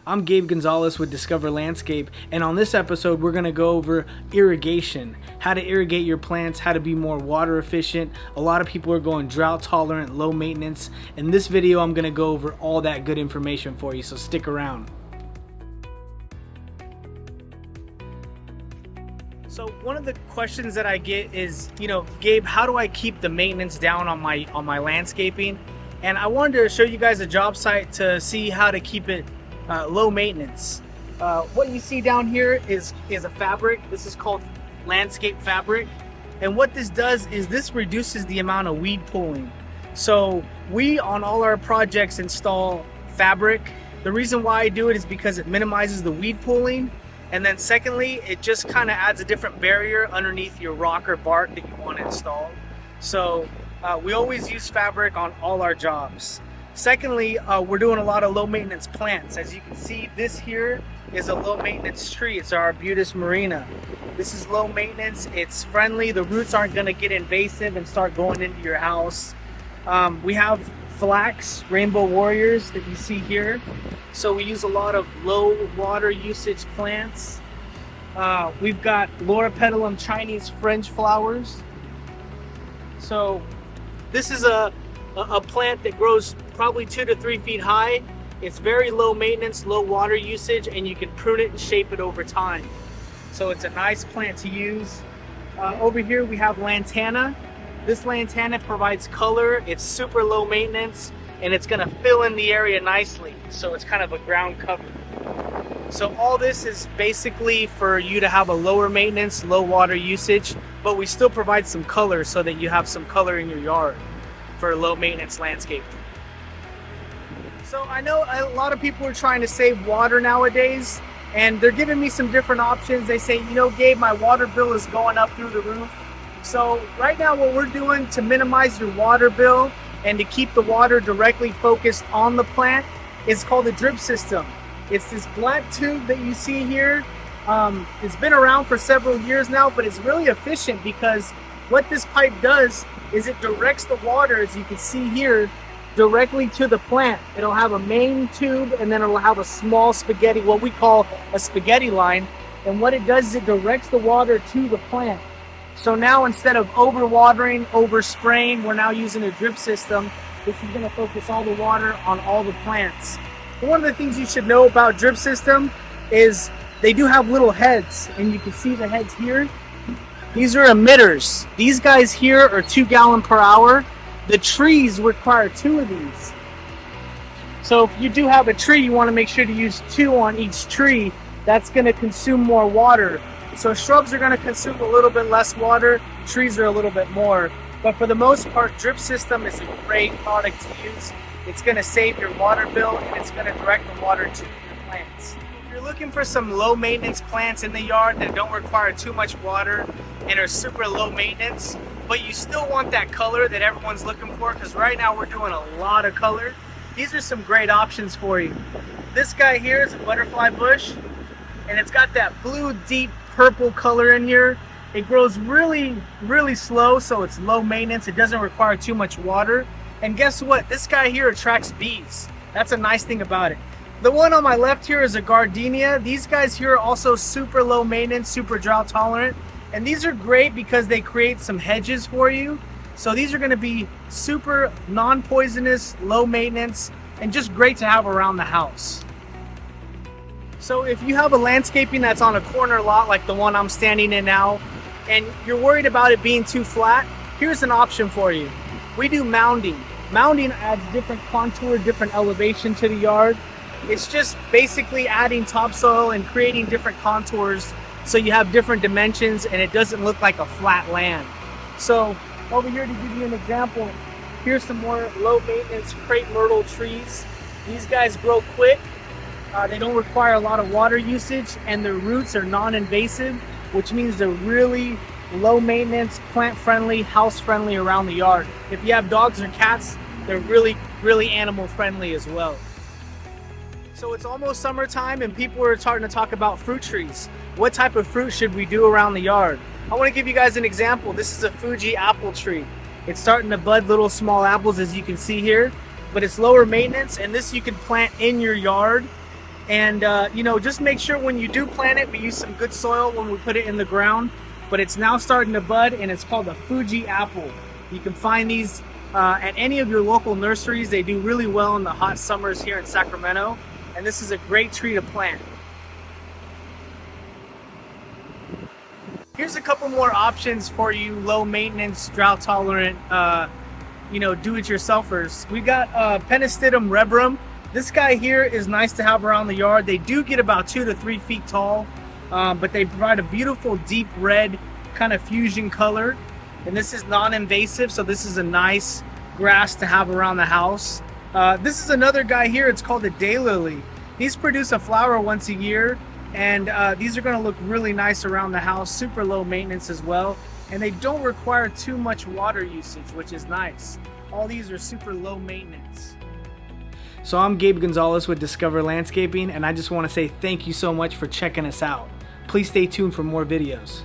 I'm Gabe Gonzalez with Discover Landscape, and on this episode we're going to go over irrigation, how to irrigate your plants, how to be more water efficient. A lot of people are going drought tolerant, low maintenance. In this video I'm going to go over all that good information for you, so stick around. So one of the questions that I get is, Gabe, how do I keep the maintenance down on my landscaping? And I wanted to show you guys a job site to see how to keep it low maintenance. What you see down here is a fabric. This is called landscape fabric. And what this does is this reduces the amount of weed pulling. So we, on all our projects, install fabric. The reason why I do it is because it minimizes the weed pulling. And then secondly, it just kind of adds a different barrier underneath your rock or bark that you want to install. So we always use fabric on all our jobs. Secondly, we're doing a lot of low maintenance plants. As you can see, this here is a low maintenance tree. It's our Arbutus marina. This is low maintenance. It's friendly. The roots aren't going to get invasive and start going into your house. We have flax, rainbow warriors that you see here. So we use a lot of low water usage plants. We've got Loropetalum Chinese French flowers. So this is a plant that grows probably 2 to 3 feet high. It's very low maintenance, low water usage, and you can prune it and shape it over time. So it's a nice plant to use. Over here we have lantana. This lantana provides color. It's super low maintenance, and it's going to fill in the area nicely. So it's kind of a ground cover. So all this is basically for you to have a lower maintenance, low water usage, but we still provide some color so that you have some color in your yard for low maintenance landscape. So I know a lot of people are trying to save water nowadays, and they're giving me some different options. They say, Gabe, my water bill is going up through the roof. So right now what we're doing to minimize your water bill and to keep the water directly focused on the plant is called a drip system. It's this black tube that you see here. It's been around for several years now, but it's really efficient because what this pipe does is it directs the water, as you can see here, directly to the plant. It'll have a main tube, and then it'll have a small spaghetti, what we call a spaghetti line. And what it does is it directs the water to the plant. So now instead of overwatering, overspraying, we're now using a drip system. This is going to focus all the water on all the plants. But one of the things you should know about drip system is they do have little heads, and you can see the heads here. These are emitters. These guys here are 2 gallons per hour. The trees require 2 of these. So if you do have a tree, you want to make sure to use 2 on each tree. That's going to consume more water. So shrubs are going to consume a little bit less water, trees are a little bit more. But for the most part, drip system is a great product to use. It's going to save your water bill, and it's going to direct the water to your plants. If you're looking for some low maintenance plants in the yard that don't require too much water and are super low maintenance, but you still want that color that everyone's looking for, because right now we're doing a lot of color, these are some great options for you. This guy here is a butterfly bush, and it's got that blue deep purple color in here. It grows really, really slow, so it's low maintenance. It doesn't require too much water. And guess what? This guy here attracts bees. That's a nice thing about it. The one on my left here is a gardenia. These guys here are also super low maintenance, super drought tolerant. And these are great because they create some hedges for you. So these are going to be super non-poisonous, low maintenance, and just great to have around the house. So if you have a landscaping that's on a corner lot like the one I'm standing in now, and you're worried about it being too flat, here's an option for you. We do mounding. Mounding adds different contour, different elevation to the yard. It's just basically adding topsoil and creating different contours so you have different dimensions and it doesn't look like a flat land. So over here, to give you an example, here's some more low maintenance crepe myrtle trees. These guys grow quick. They don't require a lot of water usage, and their roots are non-invasive, which means they're really low maintenance, plant friendly, house friendly around the yard. If you have dogs or cats, they're really, really animal friendly as well. So it's almost summertime and people are starting to talk about fruit trees. What type of fruit should we do around the yard? I want to give you guys an example. This is a Fuji apple tree. It's starting to bud little small apples, as you can see here, but it's lower maintenance, and this you can plant in your yard. And you know, just make sure when you do plant it, we use some good soil when we put it in the ground. But it's now starting to bud, and it's called a Fuji apple. You can find these at any of your local nurseries. They do really well in the hot summers here in Sacramento, and this is a great tree to plant. Here's a couple more options for you low maintenance, drought tolerant, you know, do-it-yourselfers. We got Pennistitum rubrum. This guy here is nice to have around the yard. They do get about 2 to 3 feet tall, but they provide a beautiful deep red kind of fusion color. And this is non-invasive, so this is a nice grass to have around the house. This is another guy here. It's called a daylily. These produce a flower once a year, and these are going to look really nice around the house. Super low maintenance as well, and they don't require too much water usage, which is nice. All these are super low maintenance. So I'm Gabe Gonzalez with Discover Landscaping, and I just want to say thank you so much for checking us out. Please stay tuned for more videos.